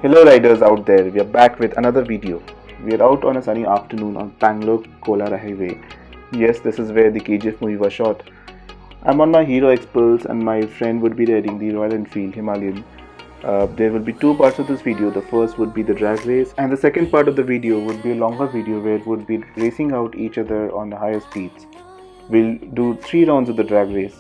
Hello riders out there, we are back with another video. We are out on a sunny afternoon on Bangalore-Kolara highway. Yes, this is where the KGF movie was shot. I'm on my Hero Xpulse and my friend would be riding the Royal Enfield Himalayan. There will be two parts of this video. The first would be the drag race and the second part of the video would be a longer video where it would be racing out each other on the higher speeds. We'll do 3 rounds of the drag race.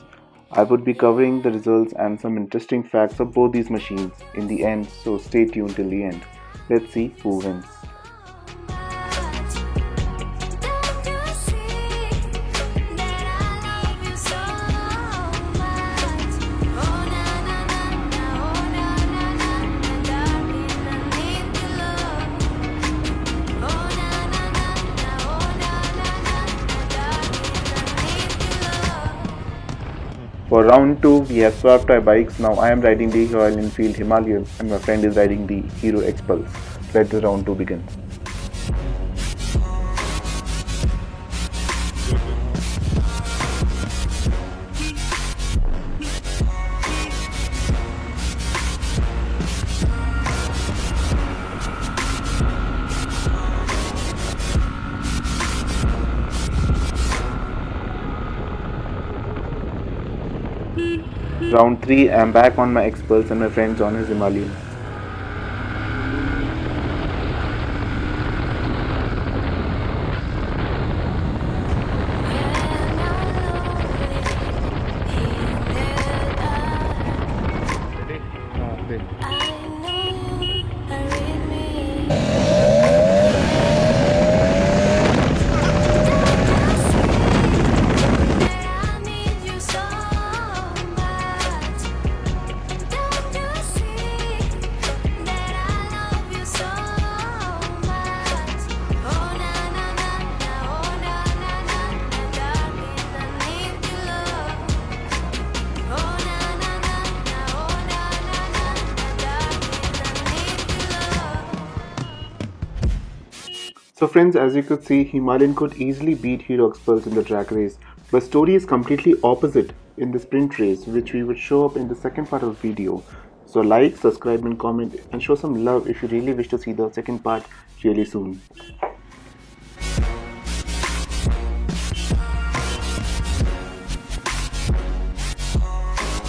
I would be covering the results and some interesting facts of both these machines in the end, so stay tuned till the end. Let's see who wins. For round 2, we have swapped our bikes. Now I am riding the Royal Enfield Himalayan and my friend is riding the Hero Xpulse. Let the round 2 begin. Round 3, I am back on my Xpulse and my friend's on his Himalayan. So friends, as you could see, Himalayan could easily beat Hero Xpulse in the drag race, but story is completely opposite in the sprint race, which we would show up in the second part of the video. So like, subscribe and comment and show some love if you really wish to see the second part really soon.